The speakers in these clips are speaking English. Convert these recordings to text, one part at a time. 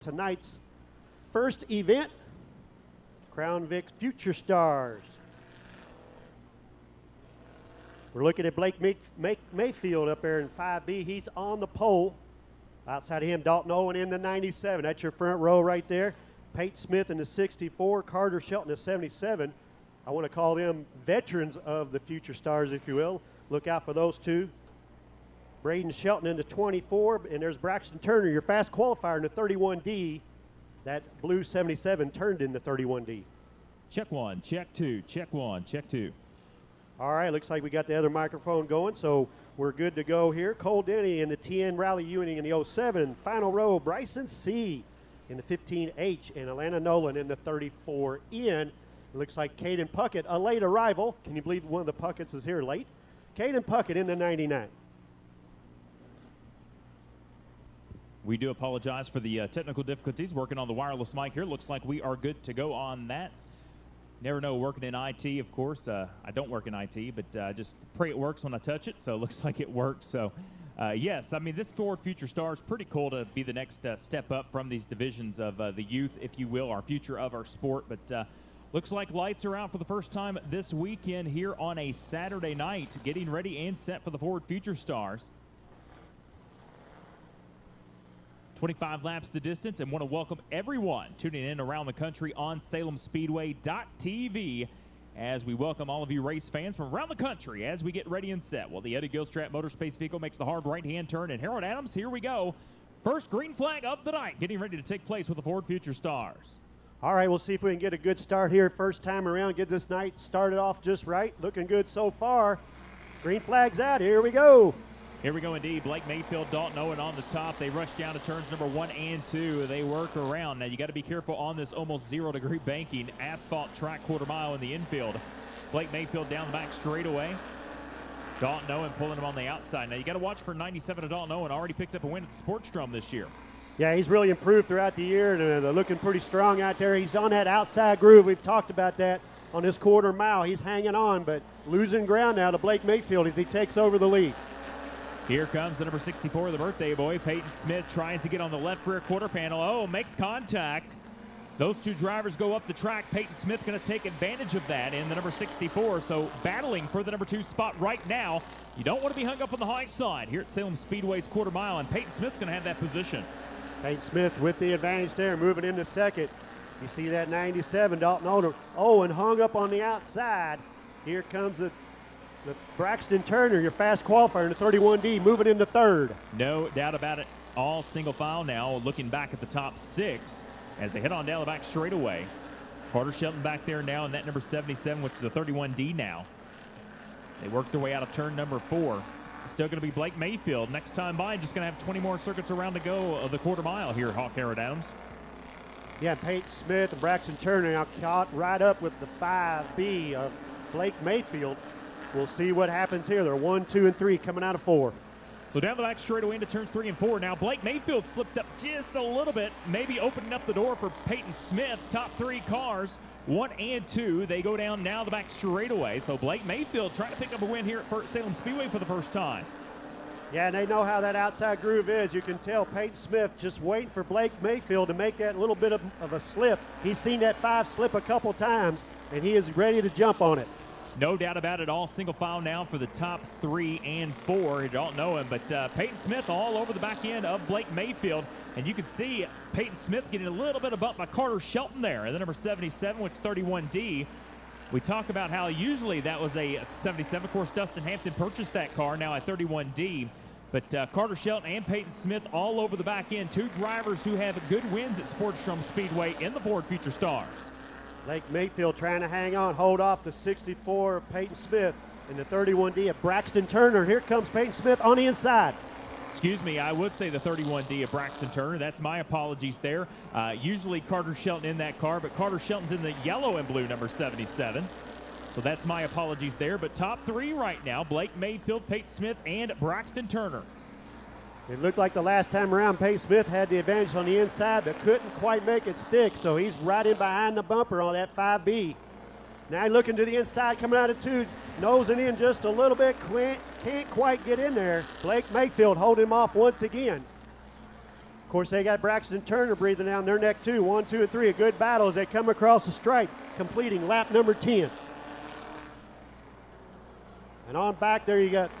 tonight's first event, Crown Vic Future Stars. We're looking at Blake Mayfield up there in 5B. He's on the pole. Outside of him, Dalton Owen in the 97. That's your front row right there. Peyton Smith in the 64, Carter Shelton in the 77. I want to call them veterans of the Future Stars, if you will. Look out for those two. Braden Shelton in the 24, and there's Braxtyn Turner, your fast qualifier in the 31D. That blue 77 turned into 31D. Check one, check two, check one, check two. All right, looks like we got the other microphone going, so we're good to go here. Cole Denny in the TN Rally Ewing in the 07. Final row, Bryson C. in the 15H, and Alana Nolan in the 34N. It looks like Caden Puckett, a late arrival. Can you believe one of the Pucketts is here late? Caden Puckett in the 99. We do apologize for the technical difficulties working on the wireless mic here. Looks like we are good to go on that. Never know working in IT, of course. I don't work in IT, but just pray it works when I touch it, so it looks like it works. So, yes, I mean, this Ford Future Stars, pretty cool to be the next step up from these divisions of the youth, if you will, our future of our sport. But looks like lights are out for the first time this weekend here on a Saturday night, getting ready and set for the Ford Future Stars. 25 laps to distance, and want to welcome everyone tuning in around the country on SalemSpeedway.tv as we welcome all of you race fans from around the country as we get ready and set. Well, the Eddie Gilstrap Motorspace vehicle makes the hard right-hand turn, and Harold Adams, here we go. First green flag of the night, getting ready to take place with the Ford Future Stars. All right, we'll see if we can get a good start here first time around, get this night started off just right. Looking good so far. Green flag's out, here we go. Here we go indeed. Blake Mayfield, Dalton Owen on the top. They rush down to turns number 1 and 2. They work around. Now you got to be careful on this almost 0-degree banking asphalt track quarter mile in the infield. Blake Mayfield down the back straightaway. Dalton Owen pulling him on the outside. Now you got to watch for 97 of Dalton Owen. Already picked up a win at the Sportstrom this year. Yeah, he's really improved throughout the year. They're looking pretty strong out there. He's on that outside groove. We've talked about that on this quarter mile. He's hanging on, but losing ground now to Blake Mayfield as he takes over the lead. Here comes the number 64, the birthday boy. Peyton Smith tries to get on the left rear quarter panel. Oh, makes contact. Those two drivers go up the track. Peyton Smith going to take advantage of that in the number 64. So battling for the number 2 spot right now. You don't want to be hung up on the high side here at Salem Speedway's quarter mile, and Peyton Smith's going to have that position. Peyton Smith with the advantage there, moving into second. You see that 97, Dalton Owen hung up on the outside. Here comes the Braxtyn Turner, your fast qualifier in the 31D, moving into third. No doubt about it. All single file now, looking back at the top 6 as they head on down the back straightaway. Carter Shelton back there now in that number 77, which is the 31D now. They work their way out of turn number 4. Still going to be Blake Mayfield. Next time by, just going to have 20 more circuits around to go of the quarter mile here, Hawk Harold Adams. Yeah, Peyton Smith and Braxtyn Turner now caught right up with the 5B of Blake Mayfield. We'll see what happens here. They're 1, 2, and 3 coming out of 4. So down the back straightaway into turns 3 and 4. Now Blake Mayfield slipped up just a little bit, maybe opening up the door for Peyton Smith. Top 3 cars, 1 and 2. They go down now the back straightaway. So Blake Mayfield trying to pick up a win here at Salem Speedway for the first time. Yeah, and they know how that outside groove is. You can tell Peyton Smith just waiting for Blake Mayfield to make that little bit of a slip. He's seen that 5 slip a couple times, and he is ready to jump on it. No doubt about it. All single file now for the top 3 and 4. You don't know him, but Peyton Smith all over the back end of Blake Mayfield. And you can see Peyton Smith getting a little bit of bump by Carter Shelton there. And the number 77, which is 31D. We talk about how usually that was a 77. Of course, Dustin Hampton purchased that car, now a 31D. But Carter Shelton and Peyton Smith all over the back end. 2 drivers who have good wins at Sportstrom Speedway in the Ford Future Stars. Blake Mayfield trying to hang on, hold off the 64 of Peyton Smith and the 31D of Braxtyn Turner. Here comes Peyton Smith on the inside. Excuse me, I would say the 31D of Braxtyn Turner. That's my apologies there. Usually Carter Shelton in that car, but Carter Shelton's in the yellow and blue number 77. So that's my apologies there. But top 3 right now, Blake Mayfield, Peyton Smith, and Braxtyn Turner. It looked like the last time around, Peyton Smith had the advantage on the inside, but couldn't quite make it stick, so he's right in behind the bumper on that 5B. Now looking to the inside, coming out of 2, nosing in just a little bit, can't quite get in there. Blake Mayfield holding him off once again. Of course, they got Braxtyn Turner breathing down their neck too. 1, 2, and 3, a good battle as they come across the stripe, completing lap number 10. And on back there, you got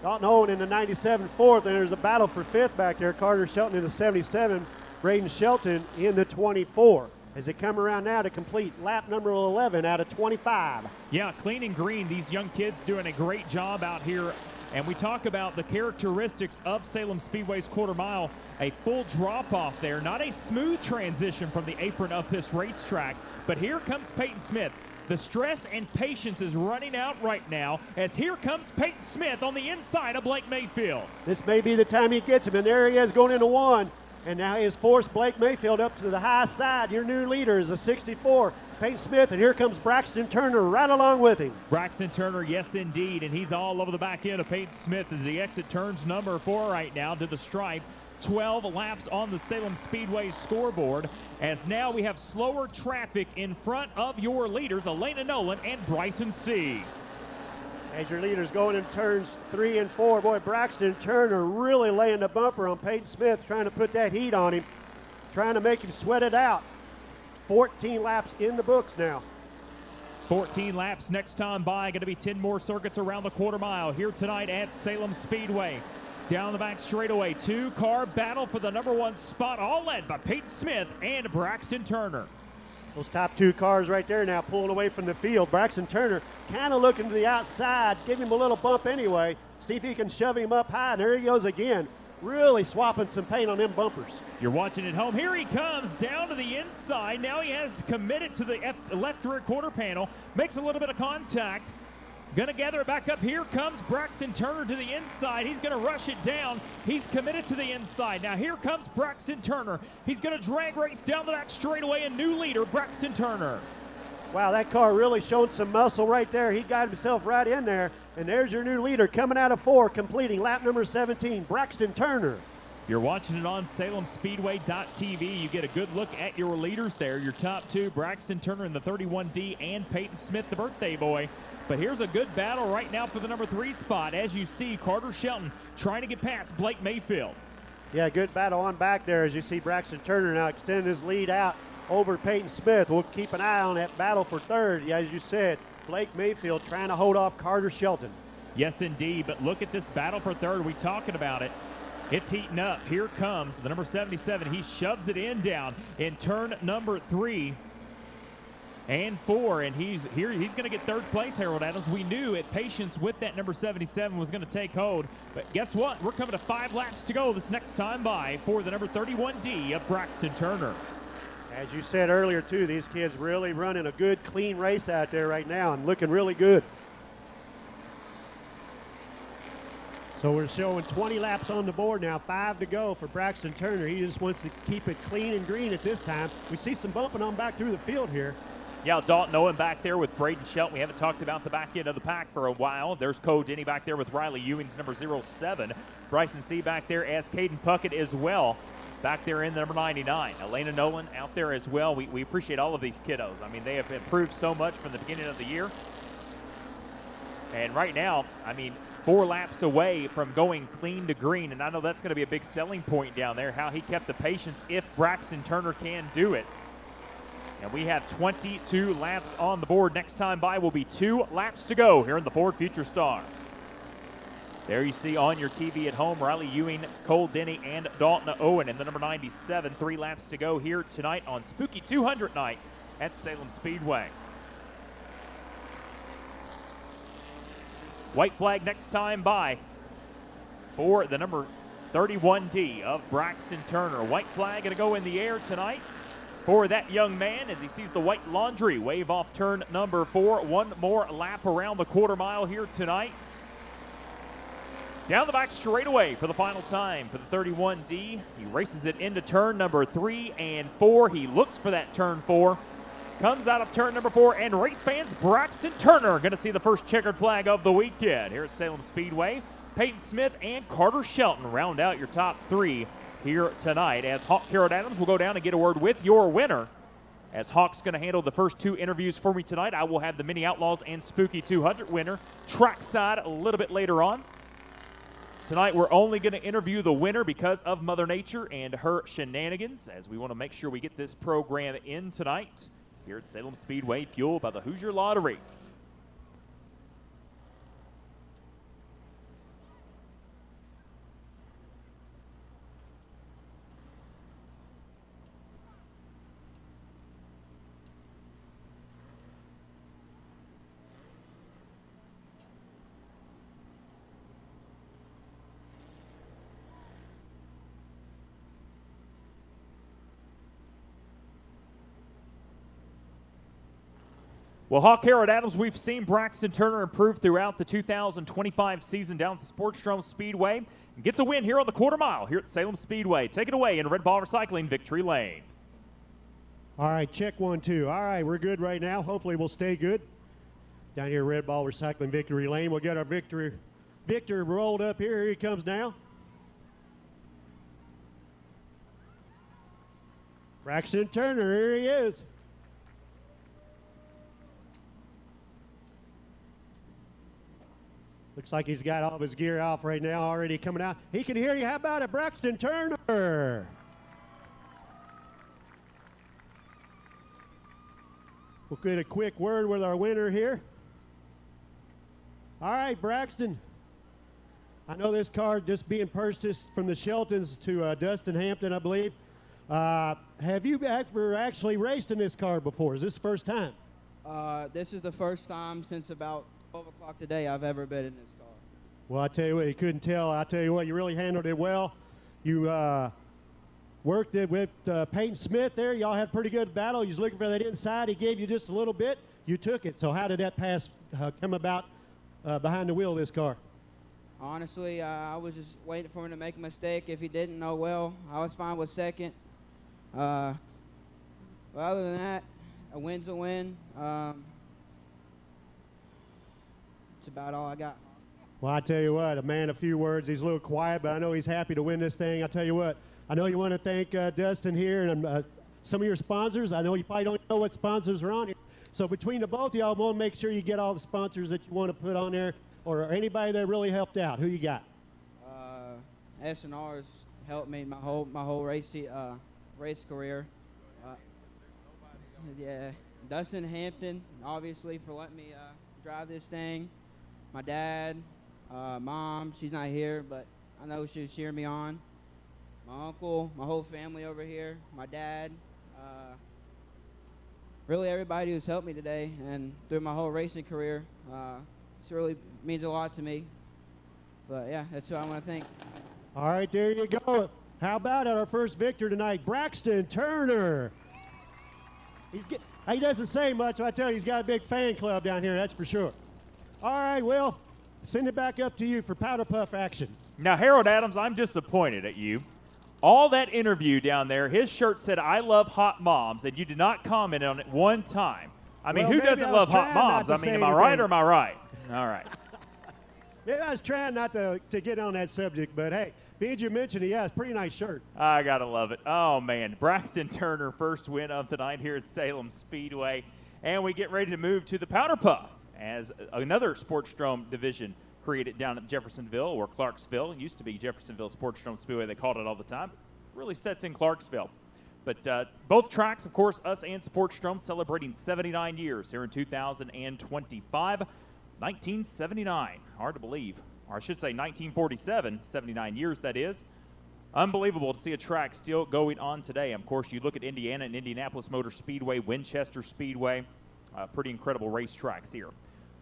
Dalton Owen in the 97 fourth, and there's a battle for fifth back there. Carter Shelton in the 77, Braden Shelton in the 24. As they come around now to complete lap number 11 out of 25. Yeah, clean and green. These young kids doing a great job out here. And we talk about the characteristics of Salem Speedway's quarter mile. A full drop off there, not a smooth transition from the apron of this racetrack. But here comes Peyton Smith. The stress and patience is running out right now as here comes Peyton Smith on the inside of Blake Mayfield. This may be the time he gets him, and there he is going into one. And now he has forced Blake Mayfield up to the high side. Your new leader is a 64, Peyton Smith, and here comes Braxtyn Turner right along with him. Braxtyn Turner, yes indeed, and he's all over the back end of Peyton Smith as he exit turns number 4 right now to the stripe. 12 laps on the Salem Speedway scoreboard as now we have slower traffic in front of your leaders, Elena Nolan and Bryson C. As your leaders going in turns 3 and 4, boy, Braxtyn Turner really laying the bumper on Peyton Smith, trying to put that heat on him, trying to make him sweat it out. 14 laps in the books now. 14 laps next time by. Going to be 10 more circuits around the quarter mile here tonight at Salem Speedway. Down the back straightaway, 2-car battle for the number 1 spot, all led by Peyton Smith and Braxtyn Turner. Those top 2 cars right there now pulling away from the field. Braxtyn Turner kind of looking to the outside, give him a little bump anyway, see if he can shove him up high, and there he goes again, really swapping some paint on them bumpers. You're watching at home. Here he comes down to the inside. Now he has committed to the left rear quarter panel, makes a little bit of contact. Gonna gather it back up. Here comes Braxtyn Turner to the inside. He's gonna rush it down. He's committed to the inside. Now here comes Braxtyn Turner. He's gonna drag race down the back straightaway, and new leader, Braxtyn Turner. Wow, that car really showed some muscle right there. He got himself right in there. And there's your new leader coming out of 4, completing lap number 17, Braxtyn Turner. You're watching it on SalemSpeedway.tv. You get a good look at your leaders there. Your top 2, Braxtyn Turner in the 31D and Peyton Smith, the birthday boy. But here's a good battle right now for the number 3 spot. As you see, Carter Shelton trying to get past Blake Mayfield. Yeah, good battle on back there as you see Braxtyn Turner now extend his lead out over Peyton Smith. We'll keep an eye on that battle for 3rd. Yeah, as you said, Blake Mayfield trying to hold off Carter Shelton. Yes, indeed. But look at this battle for 3rd. We talking about it. It's heating up. Here comes the number 77. He shoves it in down in turn number 3. And 4, and he's going to get 3rd place, Harold Adams. We knew at patience with that number 77 was going to take hold. But guess what? We're coming to 5 laps to go this next time by for the number 31D of Braxtyn Turner. As you said earlier, too, these kids really running a good, clean race out there right now and looking really good. So we're showing 20 laps on the board now, 5 to go for Braxtyn Turner. He just wants to keep it clean and green at this time. We see some bumping on back through the field here. Yeah, Dalton Owen back there with Braden Shelton. We haven't talked about the back end of the pack for a while. There's Cole Denny back there with Riley Ewing's number 07. Bryson C back there as Caden Puckett as well. Back there in the number 99. Elena Nolan out there as well. We appreciate all of these kiddos. I mean, they have improved so much from the beginning of the year. And right now, I mean, 4 laps away from going clean to green. And I know that's going to be a big selling point down there, how he kept the patience if Braxtyn Turner can do it. And we have 22 laps on the board. Next time by will be 2 laps to go here in the Ford Future Stars. There you see on your TV at home, Riley Ewing, Cole Denny, and Dalton Owen in the number 97. 3 laps to go here tonight on Spooky 200 night at Salem Speedway. White flag next time by for the number 31D of Braxtyn Turner. White flag going to go in the air tonight for that young man as he sees the white laundry wave off turn number 4. 1 more lap around the quarter mile here tonight. Down the back straightaway for the final time for the 31D. He races it into turn number 3 and 4. He looks for that turn 4. Comes out of turn number 4, and race fans, Braxtyn Turner going to see the first checkered flag of the weekend here at Salem Speedway. Peyton Smith and Carter Shelton round out your top 3 here tonight as Harold Adams will go down and get a word with your winner. As Hawk's going to handle the first 2 interviews for me tonight, I will have the Mini Outlaws and Spooky 200 winner trackside a little bit later on. tonight we're only going to interview the winner because of Mother Nature and her shenanigans, as we want to make sure we get this program in tonight here at Salem Speedway, fueled by the Hoosier Lottery. Well, Hawk Harold Adams, we've seen Braxtyn Turner improve throughout the 2025 season down at the Sportstrom Speedway and gets a win here on the quarter mile here at Salem Speedway. Take it away in Red Ball Recycling Victory Lane. All right, check 1, 2. All right, we're good right now. Hopefully we'll stay good. Down here, Red Ball Recycling Victory Lane. We'll get our Victor rolled up here. Here he comes now. Braxtyn Turner, here he is. Looks like he's got all of his gear off right now, already coming out. He can hear you. How about it, Braxtyn Turner? We'll get a quick word with our winner here. All right, Braxtyn. I know this car just being purchased from the Sheltons to Dustin Hampton, I believe. Have you ever actually raced in this car before? Is this the first time? This is the first time since about 12 o'clock today I've ever been in this car. Well, I tell you what, you couldn't tell. I tell you what, you really handled it well. You worked it with Peyton Smith there. Y'all had a pretty good battle. You was looking for that inside. He gave you just a little bit. You took it. So how did that pass come about behind the wheel of this car? Honestly, I was just waiting for him to make a mistake. If he didn't know well, I was fine with second. But other than that, a win's a win. That's about all I got. Well, I tell you what, a man of few words. He's a little quiet, but I know he's happy to win this thing. I tell you what, I know you want to thank Dustin here and some of your sponsors. I know you probably don't know what sponsors are on here. So between the both of y'all, we'll make sure you get all the sponsors that you want to put on there, or anybody that really helped out. Who you got? S&R's helped me my whole race career. Yeah, Dustin Hampton, obviously, for letting me drive this thing. My dad, mom, she's not here, but I know she was cheering me on. My uncle, my whole family over here, my dad, really everybody who's helped me today and through my whole racing career. This really means a lot to me. But yeah, that's who I want to thank. All right, there you go. How about it, our first victor tonight, Braxtyn Turner. He doesn't say much, but I tell you, he's got a big fan club down here, that's for sure. All right, Will, send it back up to you for powder puff action. Now, Harold Adams, I'm disappointed at you. All that interview down there, his shirt said, "I love hot moms," and you did not comment on it one time. I mean, Well, who doesn't love hot moms? I mean, am I right or am I right? All right. Maybe I was trying not to get on that subject, but hey, being you mentioned it, yeah, it's a pretty nice shirt. I got to love it. Oh, man. Braxtyn Turner, first win of the night here at Salem Speedway. And we get ready to move to the Powder Puff as another Sportstrom division created down at Jeffersonville or Clarksville. It used to be Jeffersonville Sportstrom Speedway. They called it all the time. Really sets in Clarksville. But both tracks, of course, us and Sportstrom celebrating 79 years here in 2025. 1979. Hard to believe. Or I should say 1947. 79 years, that is. Unbelievable to see a track still going on today. Of course, you look at Indiana and Indianapolis Motor Speedway, Winchester Speedway. Pretty incredible racetracks here.